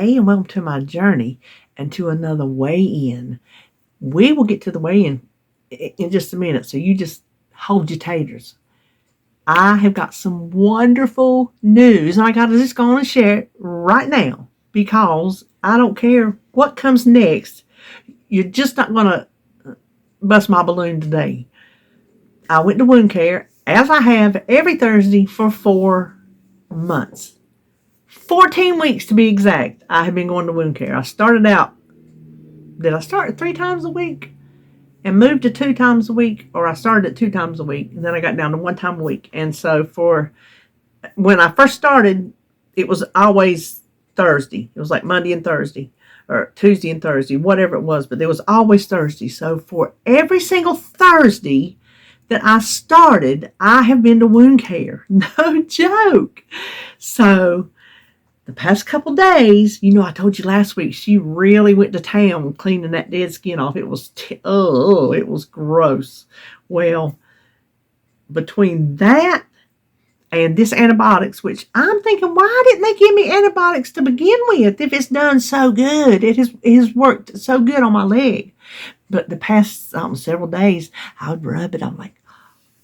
Hey, and welcome to my journey and to another weigh-in. We will get to the weigh-in in just a minute, so you just hold your taters. I have got some wonderful news, and I got to just go on and share it right now because I don't care what comes next. You're just not going to bust my balloon today. I went to wound care, as I have every Thursday for 4 months. 14 weeks to be exact, I have been going to wound care. I started out, did I start at 3 times a week and moved to 2 times a week, or I started at 2 times a week and then I got down to 1 time a week. And so when I first started, it was always Thursday. It was like Monday and Thursday or Tuesday and Thursday, whatever it was, but there was always Thursday. So for every single Thursday that I started, I have been to wound care. No joke. So the past couple days, I told you last week, she really went to town cleaning that dead skin off. It was, it was gross. Well, between that and this antibiotics, which I'm thinking, why didn't they give me antibiotics to begin with if it's done so good? It has worked so good on my leg. But the past several days, I would rub it. I'm like,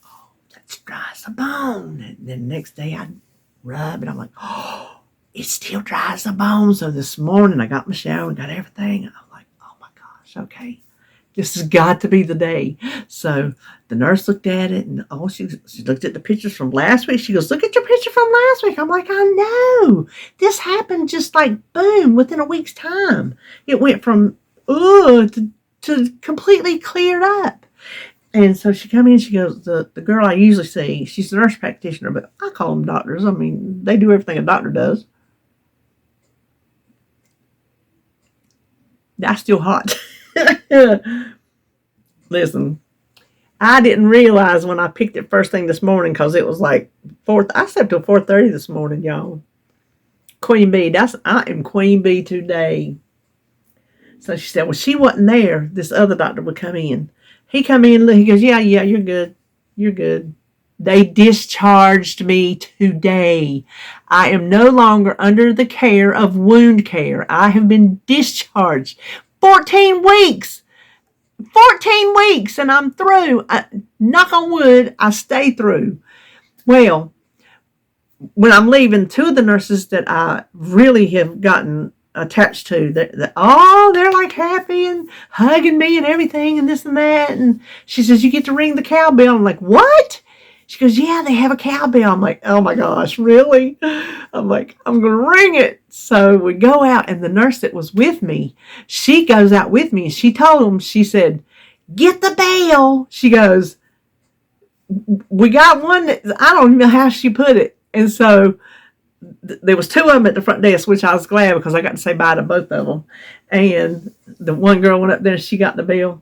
oh, that's dry as a bone. And then the next day I'd rub it. I'm like, oh, it still dry as a bone. So this morning I got my shower and got everything. I'm like, oh my gosh, okay. This has got to be the day. So the nurse looked at it and she looked at the pictures from last week. She goes, look at your picture from last week. I'm like, I know. This happened just like boom, within a week's time. It went from to completely cleared up. And so she come in, she goes, the girl I usually see, she's a nurse practitioner, but I call them doctors. I mean, they do everything a doctor does. That's still hot. Listen, I didn't realize when I picked it first thing this morning because it was like I slept till 4:30 this morning, y'all. Queen Bee, I am Queen Bee today. So she said, well, she wasn't there. This other doctor would come in. He come in, he goes, yeah, you're good. You're good. They discharged me today. I am no longer under the care of wound care. I have been discharged. 14 weeks. 14 weeks and I'm through. Knock on wood, I stay through. Well, when I'm leaving, 2 of the nurses that I really have gotten attached to, they're like happy and hugging me and everything and this and that. And she says, you get to ring the cowbell. I'm like, what? She goes, yeah, they have a cowbell. I'm like, oh my gosh, really? I'm like, I'm going to ring it. So we go out, and the nurse that was with me, she goes out with me, and she told them, she said, get the bell. She goes, we got one that, I don't even know how she put it. And so there was 2 of them at the front desk, which I was glad because I got to say bye to both of them. And the one girl went up there and she got the bell.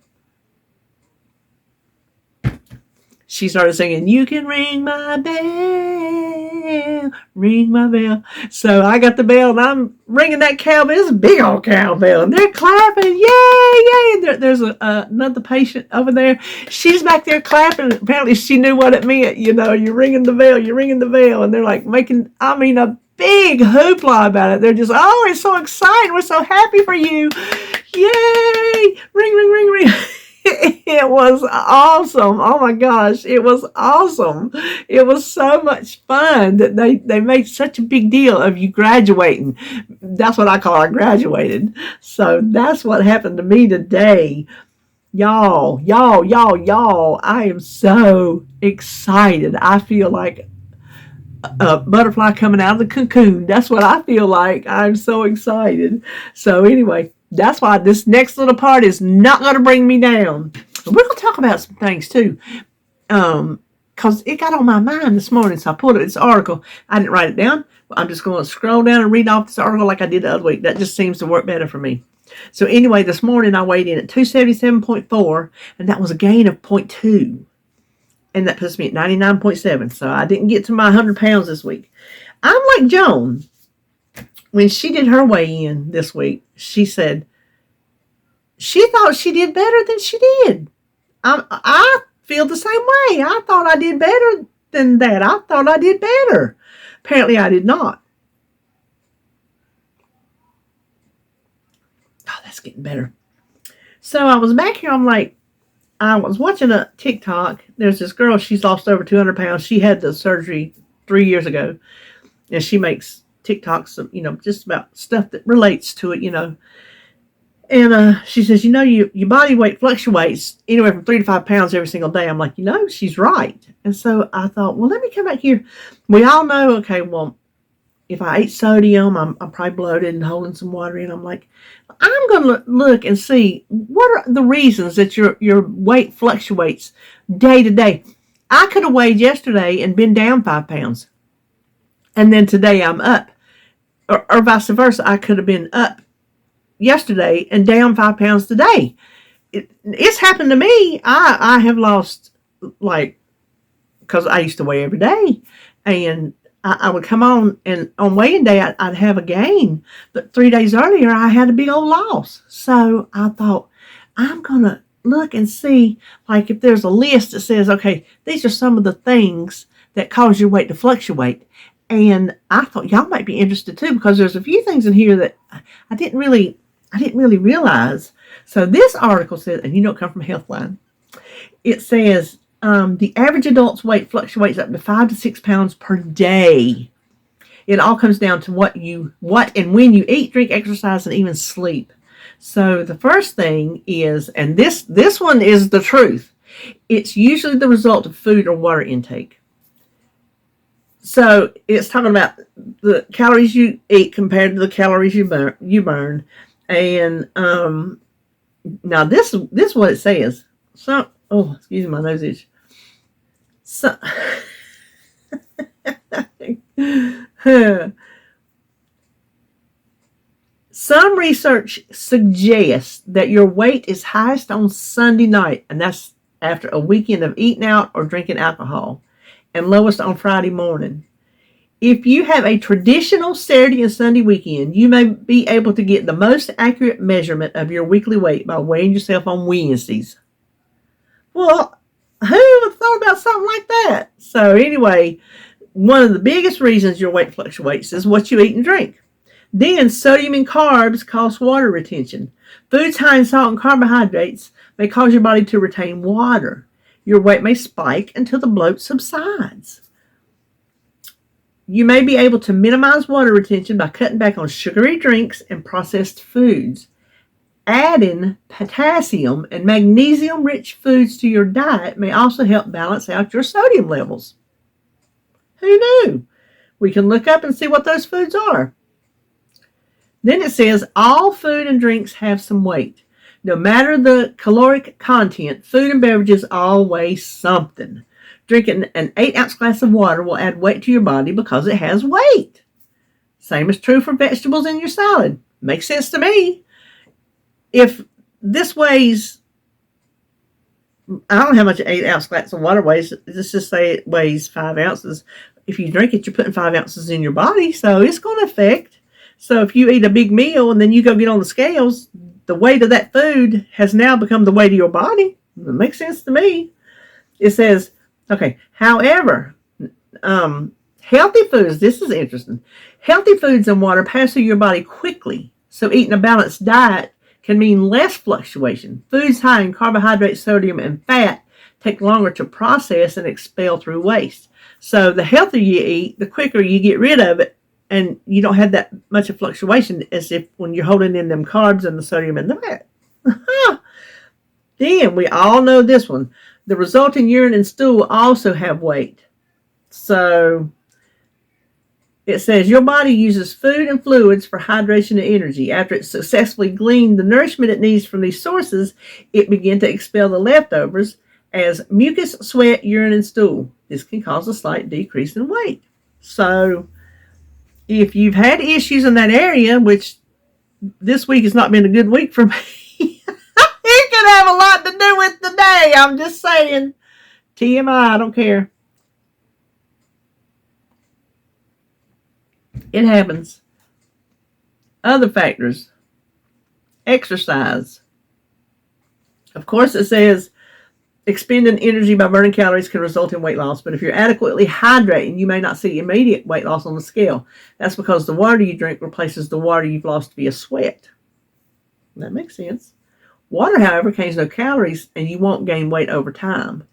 She started singing, you can ring my bell, ring my bell. So I got the bell and I'm ringing that cowbell. It's a big old cowbell. And they're clapping, yay, yay. There's another patient over there. She's back there clapping. Apparently she knew what it meant. You're ringing the bell, you're ringing the bell. And they're like making, a big hoopla about it. They're just, oh, it's so exciting. We're so happy for you. Yay, ring, ring, ring, ring. It was awesome. Oh my gosh, it was awesome. It was so much fun that they made such a big deal of you graduating. That's what I call I graduated. So that's what happened to me today. Y'all, I am so excited. I feel like a butterfly coming out of the cocoon. That's what I feel like. I'm so excited. So anyway, that's why this next little part is not going to bring me down. We're going to talk about some things too. Because it got on my mind this morning. So I pulled up this article. I didn't write it down. I'm just going to scroll down and read off this article like I did the other week. That just seems to work better for me. So anyway, this morning I weighed in at 277.4. And that was a gain of 0.2. And that puts me at 99.7. So I didn't get to my 100 pounds this week. I'm like Joan. When she did her weigh-in this week, she said she thought she did better than she did. I feel the same way. I thought I did better than that. I thought I did better. Apparently I did not. that's getting better. So I was back here. I'm like, I was watching a TikTok. There's this girl. She's lost over 200 pounds. She had the surgery 3 years ago, and she makes TikToks, just about stuff that relates to it. And she says, your body weight fluctuates anywhere from 3 to 5 pounds every single day. I'm like, she's right. And so I thought, well, let me come back here. We all know, okay, well, if I ate sodium, I'm probably bloated and holding some water in. I'm like, I'm going to look and see what are the reasons that your weight fluctuates day to day. I could have weighed yesterday and been down 5 pounds. And then today I'm up. Or vice versa. I could have been up yesterday and down 5 pounds today. It's happened to me. I have lost, because I used to weigh every day. And I would come on, and on weighing day, I'd have a gain. But 3 days earlier, I had a big old loss. So I thought, I'm going to look and see, if there's a list that says, okay, these are some of the things that cause your weight to fluctuate. And I thought y'all might be interested too, because there's a few things in here that I didn't really realize. So this article says, and it come from Healthline. It says, the average adult's weight fluctuates up to 5 to 6 pounds per day. It all comes down to what and when you eat, drink, exercise, and even sleep. So the first thing is, and this one is the truth, it's usually the result of food or water intake. So it's talking about the calories you eat compared to the calories you burn. And now this is what it says. So, excuse me, my nose itch. So, some research suggests that your weight is highest on Sunday night, and that's after a weekend of eating out or drinking alcohol, and lowest on Friday morning. If you have a traditional Saturday and Sunday weekend, you may be able to get the most accurate measurement of your weekly weight by weighing yourself on Wednesdays. Well, who would have thought about something like that? So anyway, one of the biggest reasons your weight fluctuates is what you eat and drink. Then sodium and carbs cause water retention. Foods high in salt and carbohydrates may cause your body to retain water. Your weight may spike until the bloat subsides. You may be able to minimize water retention by cutting back on sugary drinks and processed foods. Adding potassium and magnesium-rich foods to your diet may also help balance out your sodium levels. Who knew? We can look up and see what those foods are. Then it says all food and drinks have some weight. No matter the caloric content, food and beverages all weigh something. Drinking an 8-ounce glass of water will add weight to your body because it has weight. Same is true for vegetables in your salad. Makes sense to me. If this weighs, I don't know how much an 8-ounce glass of water weighs. Let's just say it weighs 5 ounces. If you drink it, you're putting 5 ounces in your body, so it's going to affect. So if you eat a big meal and then you go get on the scales, the weight of that food has now become the weight of your body. It makes sense to me. It says, okay, however, healthy foods, this is interesting. Healthy foods and water pass through your body quickly, so eating a balanced diet can mean less fluctuation. Foods high in carbohydrates, sodium, and fat take longer to process and expel through waste. So the healthier you eat, the quicker you get rid of it, and you don't have that much of fluctuation as if when you're holding in them carbs and the sodium and the fat. Then we all know this one. The resulting urine and stool also have weight. So it says your body uses food and fluids for hydration and energy. After it successfully gleaned the nourishment it needs from these sources, it begins to expel the leftovers as mucus, sweat, urine, and stool. This can cause a slight decrease in weight. So if you've had issues in that area, which this week has not been a good week for me, it could have a lot to do with the day. I'm just saying. TMI, I don't care. It happens. Other factors. Exercise. Of course, it says expending energy by burning calories can result in weight loss, but if you're adequately hydrating, you may not see immediate weight loss on the scale. That's because the water you drink replaces the water you've lost via sweat. That makes sense. Water, however, contains no calories and you won't gain weight over time.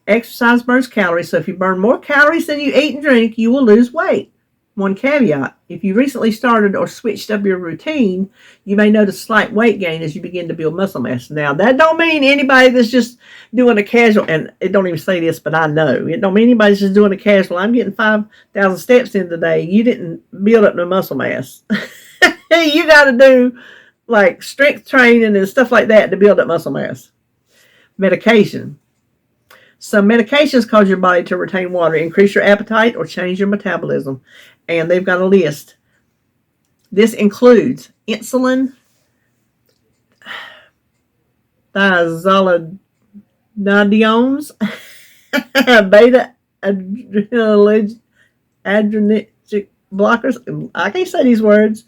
Exercise burns calories, so if you burn more calories than you eat and drink, you will lose weight. One caveat: if you recently started or switched up your routine, you may notice slight weight gain as you begin to build muscle mass. Now, that don't mean anybody that's just doing a casual, and it don't even say this, but I know, it don't mean anybody's just doing a casual, I'm getting 5,000 steps in today. You didn't build up no muscle mass. You got to do like strength training and stuff like that to build up muscle mass. Medication. Some medications cause your body to retain water, increase your appetite, or change your metabolism. And they've got a list. This includes insulin, thiazolidinones, beta adrenergic blockers. I can't say these words.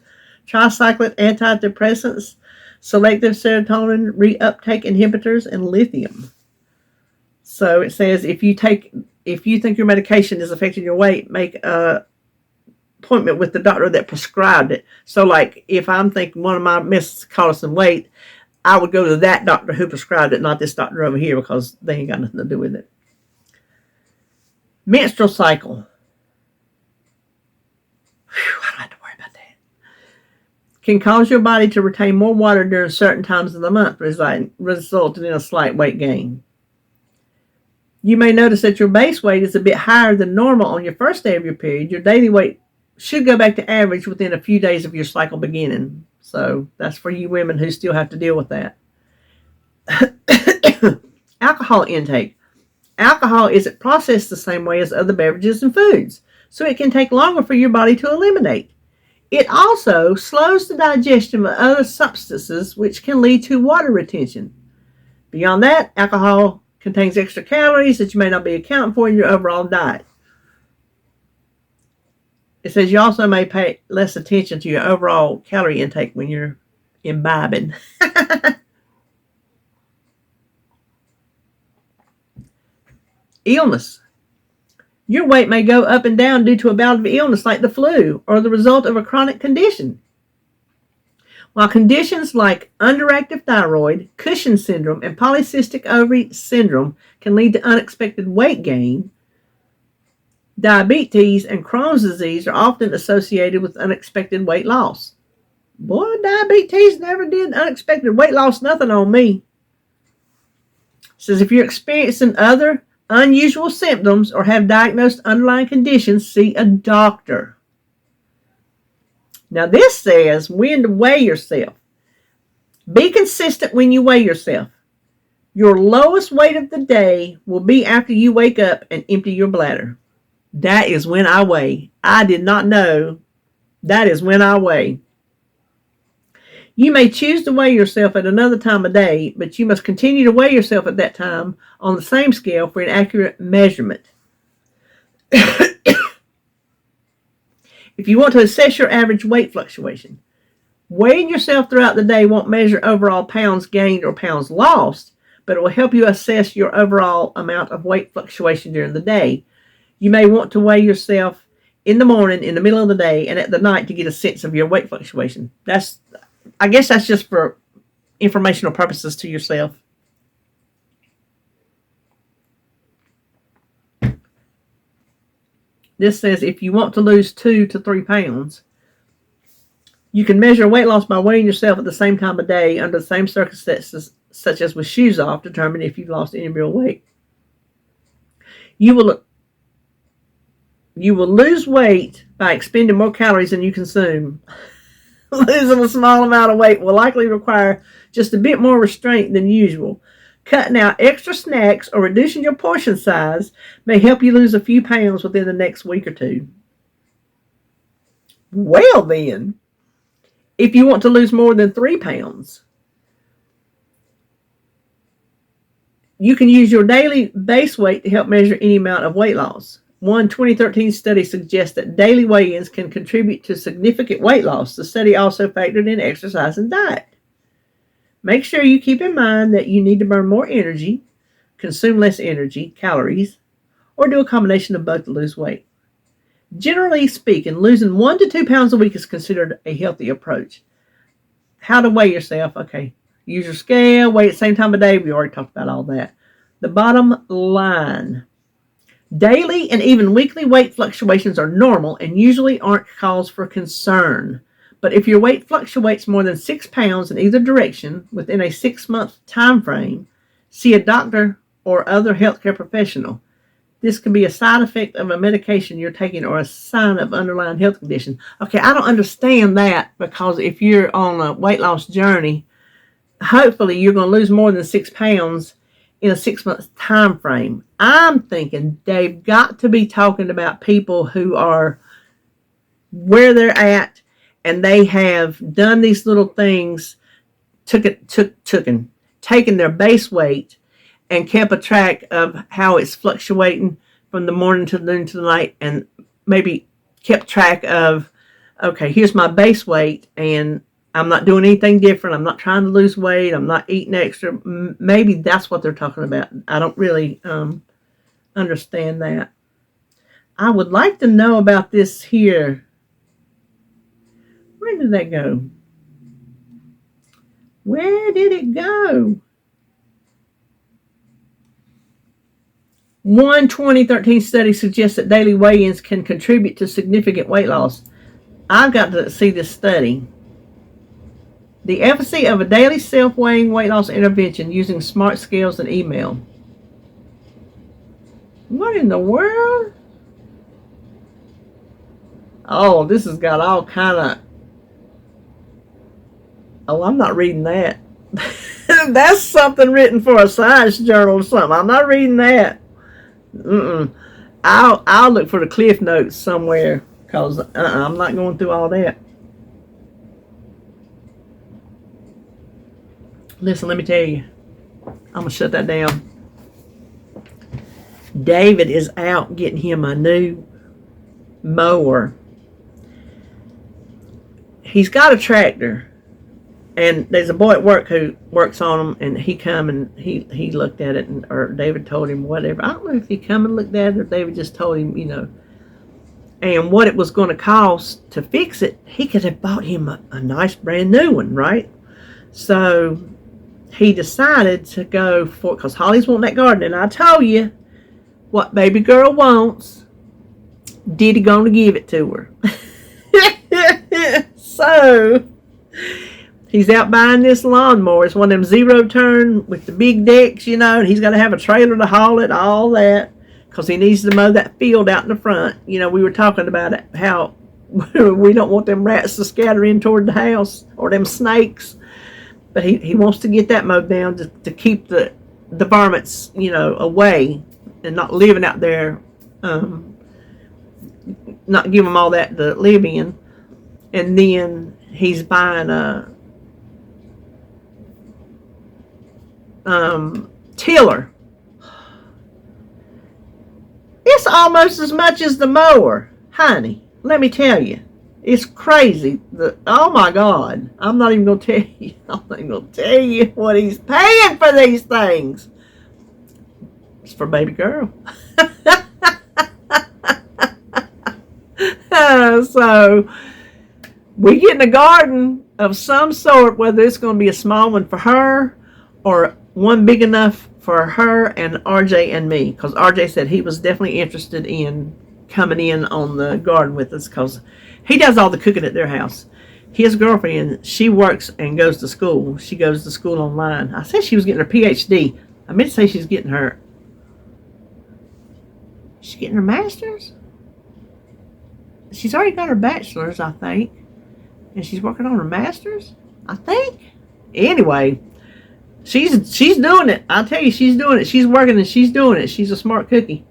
Tricyclic antidepressants, selective serotonin reuptake inhibitors, and lithium. So it says if you think your medication is affecting your weight, make an appointment with the doctor that prescribed it. So like if I'm thinking one of my misses caused some weight, I would go to that doctor who prescribed it, not this doctor over here, because they ain't got nothing to do with it. Menstrual cycle. Whew, I don't have to worry about that. Can cause your body to retain more water during certain times of the month, resulting in a slight weight gain. You may notice that your base weight is a bit higher than normal on your first day of your period. Your daily weight should go back to average within a few days of your cycle beginning. So that's for you women who still have to deal with that. Alcohol intake. Alcohol isn't processed the same way as other beverages and foods, so it can take longer for your body to eliminate. It also slows the digestion of other substances, which can lead to water retention. Beyond that, alcohol contains extra calories that you may not be accounting for in your overall diet. It says you also may pay less attention to your overall calorie intake when you're imbibing. Illness. Your weight may go up and down due to a bout of illness like the flu or the result of a chronic condition. While conditions like underactive thyroid, Cushing's syndrome, and polycystic ovary syndrome can lead to unexpected weight gain, diabetes and Crohn's disease are often associated with unexpected weight loss. Boy, diabetes never did unexpected weight loss, nothing on me. It says if you're experiencing other unusual symptoms or have diagnosed underlying conditions, see a doctor. Now this says when to weigh yourself. Be consistent when you weigh yourself. Your lowest weight of the day will be after you wake up and empty your bladder. That is when I weigh. I did not know. That is when I weigh. You may choose to weigh yourself at another time of day, but you must continue to weigh yourself at that time on the same scale for an accurate measurement. If you want to assess your average weight fluctuation, weighing yourself throughout the day won't measure overall pounds gained or pounds lost, but it will help you assess your overall amount of weight fluctuation during the day. You may want to weigh yourself in the morning, in the middle of the day, and at the night to get a sense of your weight fluctuation. I guess that's just for informational purposes to yourself. This says if you want to lose 2 to 3 pounds, you can measure weight loss by weighing yourself at the same time of day under the same circumstances, such as with shoes off, determine if you've lost any real weight. You will lose weight by expending more calories than you consume. Losing a small amount of weight will likely require just a bit more restraint than usual. Cutting out extra snacks or reducing your portion size may help you lose a few pounds within the next week or two. Well then, if you want to lose more than 3 pounds, you can use your daily base weight to help measure any amount of weight loss. One 2013 study suggests that daily weigh-ins can contribute to significant weight loss. The study also factored in exercise and diet. Make sure you keep in mind that you need to burn more energy, consume less energy, calories, or do a combination of both to lose weight. Generally speaking, losing 1 to 2 pounds a week is considered a healthy approach. how to weigh yourself. Okay. Use your scale, weigh at the same time of day. We already talked about all that. The bottom line. Daily and even weekly weight fluctuations are normal and usually aren't cause for concern. But if your weight fluctuates more than 6 pounds in either direction within a 6-month time frame, see a doctor or other healthcare professional. This could be a side effect of a medication you're taking or a sign of underlying health condition. Okay, I don't understand that, because if you're on a weight loss journey, hopefully you're going to lose more than 6 pounds in a 6-month time frame. I'm thinking they've got to be talking about people who are where they're at, and they have done these little things, taken their base weight and kept a track of how it's fluctuating from the morning to the noon to the night, and maybe kept track of, okay, here's my base weight, and I'm not doing anything different. I'm not trying to lose weight. I'm not eating extra. Maybe that's what they're talking about. I don't really understand that. I would like to know about this here. Where did that go? Where did it go? One 2013 study suggests that daily weigh-ins can contribute to significant weight loss. I've got to see this study. The efficacy of a daily self-weighing weight loss intervention using smart scales and email. What in the world? Oh, this has got all kind of... Oh, I'm not reading that. That's something written for a science journal or something. I'm not reading that. I'll look for the Cliff Notes somewhere, because I'm not going through all that. Listen, let me tell you. I'm going to shut that down. David is out getting him a new mower. He's got a tractor. And there's a boy at work who works on them, and he come and he looked at it, or David told him whatever. I don't know if he come and looked at it or David just told him, and what it was going to cost to fix it. He could have bought him a nice brand new one, right? So he decided to go for it, because Holly's wanting that garden, and I told you what baby girl wants. Diddy gonna give it to her. So he's out buying this lawnmower. It's one of them zero turn with the big decks, and he's got to have a trailer to haul it, all that, because he needs to mow that field out in the front. We were talking about it, how we don't want them rats to scatter in toward the house, or them snakes. But he wants to get that mowed down to keep the varmints, away, and not living out there, not give them all that to live in. And then he's buying a tiller. It's almost as much as the mower, honey. Let me tell you, it's crazy. Oh my God, I'm not even gonna tell you. I'm not even gonna tell you what he's paying for these things. It's for baby girl. So we get in a garden of some sort, whether it's going to be a small one for her or one big enough for her and RJ and me, because RJ said he was definitely interested in coming in on the garden with us, because he does all the cooking at their house. His girlfriend, she works and goes to school. She goes to school online. I said she was getting her PhD. I meant to say she's getting her master's. She's already got her bachelor's, I think. And she's working on her master's, I think. Anyway, she's doing it. I'll tell you, she's doing it. She's working and she's doing it. She's a smart cookie.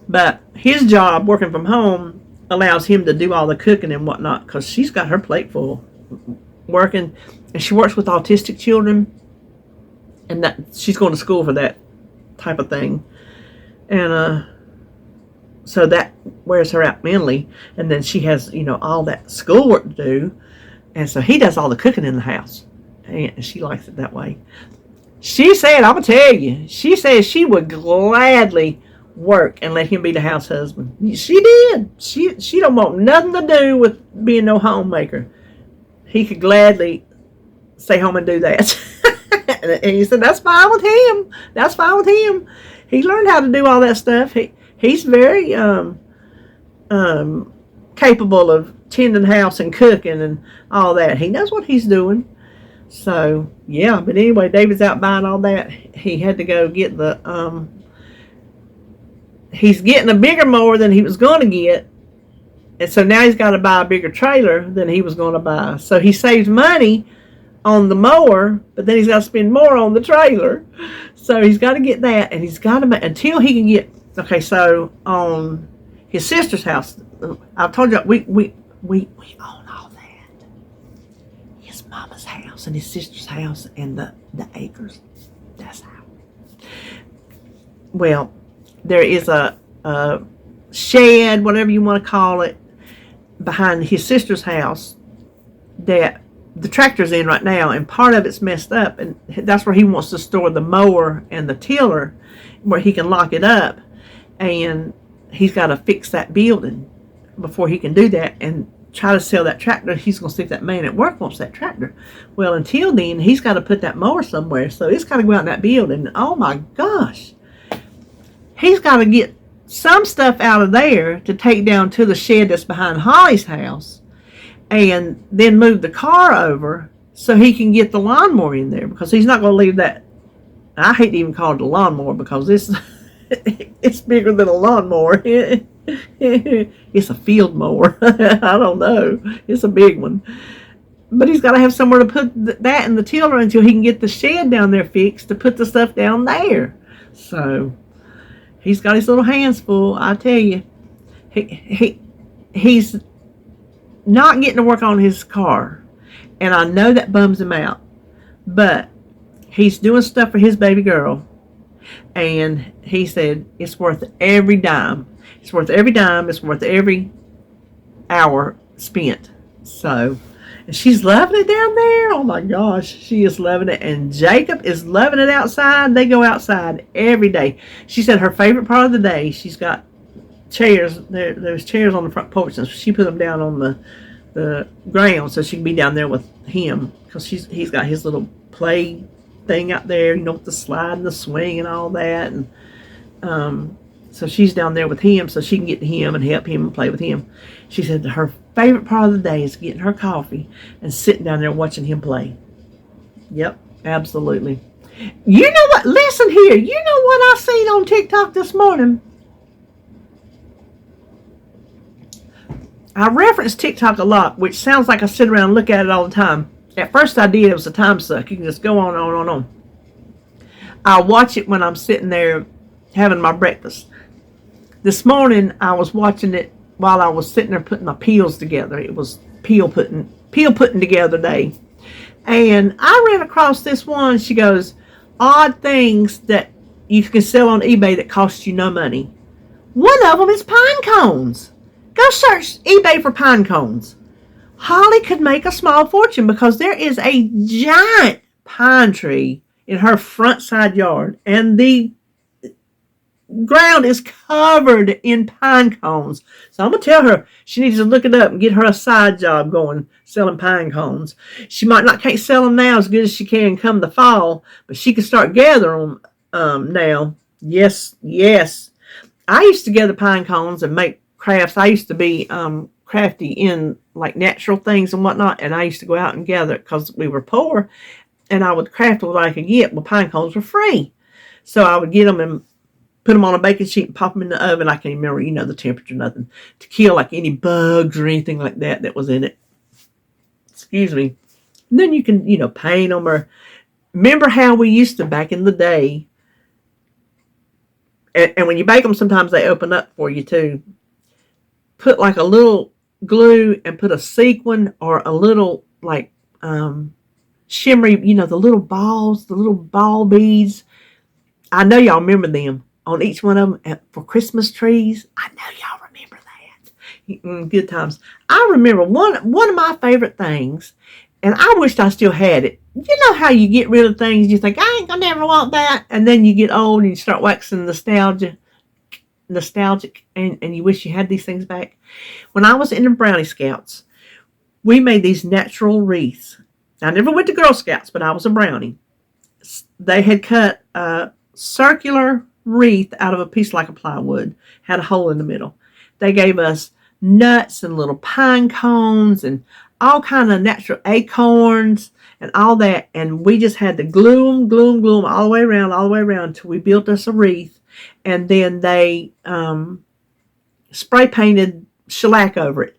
But his job, working from home, allows him to do all the cooking and whatnot, because she's got her plate full working. And she works with autistic children. And that she's going to school for that type of thing. And so that wears her out mentally. And then she has, all that schoolwork to do. And so he does all the cooking in the house. And she likes it that way. She said, I'm going to tell you, she says she would gladly work and let him be the house husband. She did. She don't want nothing to do with being no homemaker. He could gladly stay home and do that. And he said, that's fine with him. That's fine with him. He learned how to do all that stuff. He's very capable of tending house and cooking and all that. He knows what he's doing. So, yeah. But anyway, David's out buying all that. He had to go get the... he's getting a bigger mower than he was going to get. And so now he's got to buy a bigger trailer than he was going to buy. So he saves money on the mower, but then he's got to spend more on the trailer. So he's got to get that, and he's got to until he can get. Okay, so on his sister's house, I've told you we own all that. His mama's house and his sister's house and the acres. That's how. Well, there is a shed, whatever you want to call it, behind his sister's house that the tractor's in right now, and part of it's messed up, and that's where he wants to store the mower and the tiller, where he can lock it up, and he's got to fix that building before he can do that and try to sell that tractor. He's going to see if that man at work wants that tractor. Well, until then, he's got to put that mower somewhere, so it's got to go out in that building. Oh my gosh, he's got to get some stuff out of there to take down to the shed that's behind Holly's house, and then move the car over so he can get the lawnmower in there, because he's not going to leave that. I hate to even call it a lawnmower, because it's bigger than a lawnmower. It's a field mower. I don't know. It's a big one. But he's got to have somewhere to put that in the tiller until he can get the shed down there fixed to put the stuff down there. So he's got his little hands full, I tell you. He's not getting to work on his car, and I know that bums him out, but he's doing stuff for his baby girl, and he said it's worth every dime. It's worth every dime. It's worth every hour spent. So, and she's loving it down there. Oh my gosh, she is loving it, and Jacob is loving it outside. They go outside every day. She said her favorite part of the day, she's got chairs. There's chairs on the front porch, and she put them down on the ground so she can be down there with him, because he's got his little play thing out there, with the slide and the swing and all that, and so she's down there with him so she can get to him and help him and play with him. She said her favorite part of the day is getting her coffee and sitting down there watching him play. Yep, absolutely. You know what? Listen here. You know what I seen on TikTok this morning? I reference TikTok a lot, which sounds like I sit around and look at it all the time. At first I did. It was a time suck. You can just go on. I watch it when I'm sitting there having my breakfast. This morning I was watching it while I was sitting there putting my peels together. It was peel putting together day. And I ran across this one. She goes, odd things that you can sell on eBay that cost you no money. One of them is pine cones. Go search eBay for pine cones. Holly could make a small fortune because there is a giant pine tree in her front side yard, and the ground is covered in pine cones. So I'm going to tell her she needs to look it up and get her a side job going selling pine cones. She can't sell them now as good as she can come the fall, but she can start gathering them now. Yes. I used to gather pine cones and make crafts. I used to be crafty in like natural things and whatnot, and I used to go out and gather it because we were poor, and I would craft what I could get. Well, pine cones were free, so I would get them and put them on a baking sheet and pop them in the oven. I can't remember, the temperature, nothing, to kill like any bugs or anything like that was in it. Excuse me. And then you can, paint them, or remember how we used to back in the day. And when you bake them, sometimes they open up for you too. Put like a little glue and put a sequin or a little like shimmery, the little balls, the little ball beads. I know y'all remember them on each one of them for Christmas trees. I know y'all remember that. Good times. I remember one of my favorite things, and I wished I still had it. You know how you get rid of things, you think, I ain't gonna never want that, and then you get old and you start waxing nostalgia. nostalgic and you wish you had these things back? When I was in the Brownie Scouts, we made these natural wreaths. I never went to Girl Scouts, but I was a Brownie. They had cut a circular wreath out of a piece like a plywood, had a hole in the middle. They gave us nuts and little pine cones and all kind of natural acorns and all that, and we just had to glue them all the way around until we built us a wreath, and then they spray painted shellac over it.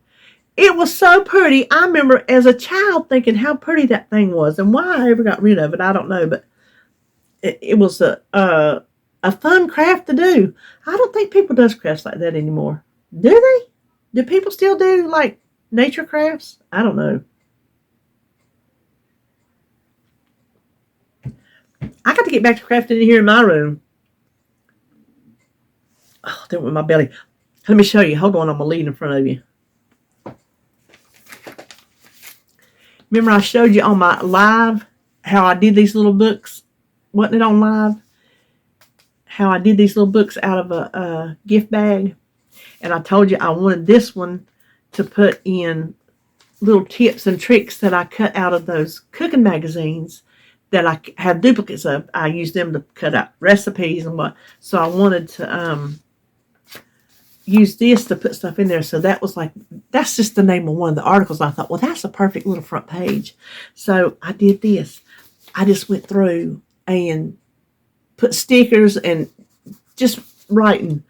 It was so pretty. I remember as a child thinking how pretty that thing was, and why I ever got rid of it, I don't know, but it was a fun craft to do. I don't think people does crafts like that anymore. Do they? Do people still do like nature crafts? I don't know. I got to get back to crafting in here in my room. Oh, there went my belly. Let me show you. Hold on, I'm going to lean in front of you. Remember I showed you on my live how I did these little books? Wasn't it on live? How I did these little books out of a gift bag. And I told you I wanted this one to put in little tips and tricks that I cut out of those cooking magazines that I have duplicates of. I use them to cut out recipes and what. So I wanted to use this to put stuff in there. So that was like, that's just the name of one of the articles. I thought, well, that's a perfect little front page. So I did this. I just went through and put stickers and just writing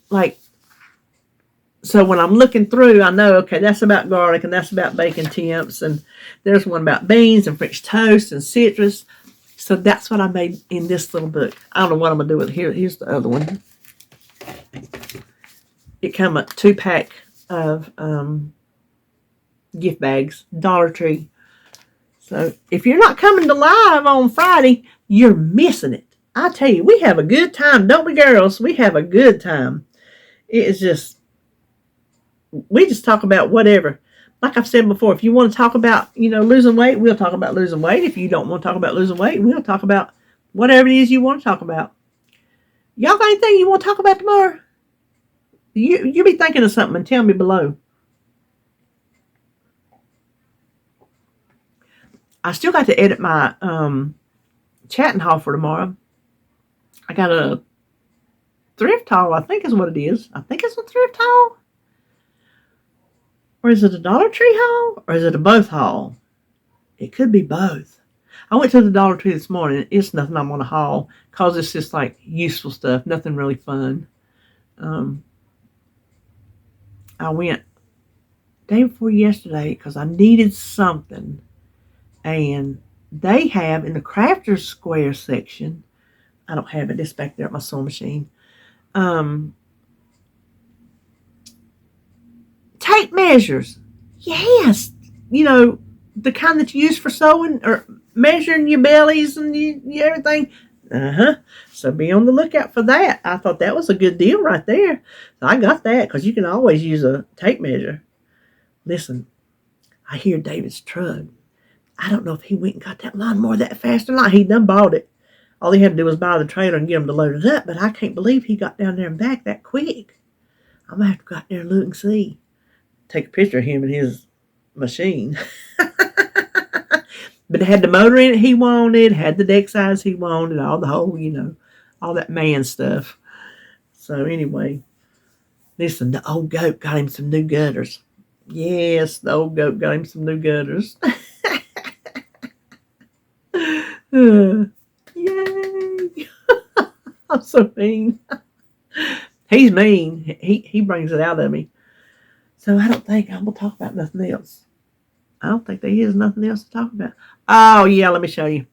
like, so when I'm looking through, I know, okay, that's about garlic and that's about bacon temps, and there's one about beans and French toast and citrus. So that's what I made in this little book. I don't know what I'm going to do with it. Here's the other one. It came a 2-pack of gift bags, Dollar Tree. So if you're not coming to live on Friday, you're missing it. I tell you, we have a good time, don't we, girls? We have a good time. It is just, we just talk about whatever. Like I've said before, if you want to talk about, losing weight, we'll talk about losing weight. If you don't want to talk about losing weight, we'll talk about whatever it is you want to talk about. Y'all got anything you want to talk about tomorrow? You be thinking of something and tell me below. I still got to edit my chatting haul for tomorrow. I got a thrift haul, I think is what it is. I think it's a thrift haul. Or is it a Dollar Tree haul? Or is it a both haul? It could be both. I went to the Dollar Tree this morning. It's nothing I'm going to haul because it's just like useful stuff. Nothing really fun. I went day before yesterday because I needed something. And they have in the Crafter's Square section, I don't have it. It's back there at my sewing machine. Tape measures. Yes. The kind that you use for sewing or measuring your bellies and everything. So be on the lookout for that. I thought that was a good deal right there. So I got that because you can always use a tape measure. Listen, I hear David's truck. I don't know if he went and got that lawnmower that fast or not. He done bought it. All he had to do was buy the trailer and get him to load it up. But I can't believe he got down there and back that quick. I'm going to have to go out there and look and see. Take a picture of him and his machine. But it had the motor in it he wanted, had the deck size he wanted, all the whole, all that man stuff. So anyway, listen, the old goat got him some new gutters. Yes, the old goat got him some new gutters. Yay! I'm so mean. He's mean. He brings it out of me. So I don't think I'm going to talk about nothing else. I don't think there is nothing else to talk about. Oh, yeah, let me show you.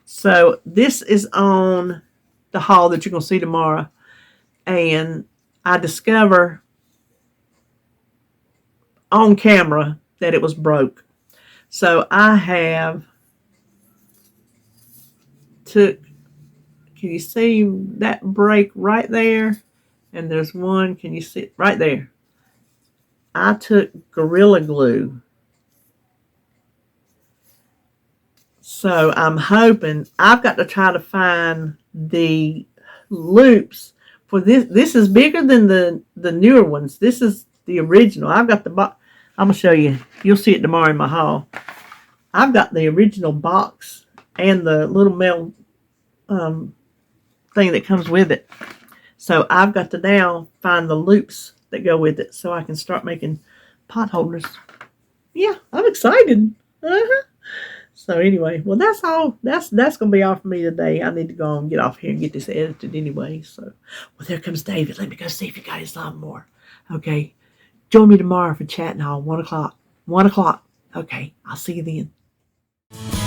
So this is on the haul that you're going to see tomorrow. And I discover on camera that it was broke. So I have took, can you see that break right there? And there's one, can you see it right there? I took Gorilla Glue. So I'm hoping, I've got to try to find the loops for this. This is bigger than the newer ones. This is the original. I've got the box. I'm gonna show you. You'll see it tomorrow in my haul. I've got the original box and the little mail thing that comes with it. So I've got to now find the loops that go with it so I can start making pot holders. Yeah, I'm excited. Uh-huh. So anyway, well, that's all. That's gonna be all for me today. I need to go and get off here and get this edited anyway. So, well, there comes David. Let me go see if he got his lawnmower. Okay, join me tomorrow for chatting hall 1 o'clock. 1 o'clock. Okay, I'll see you then.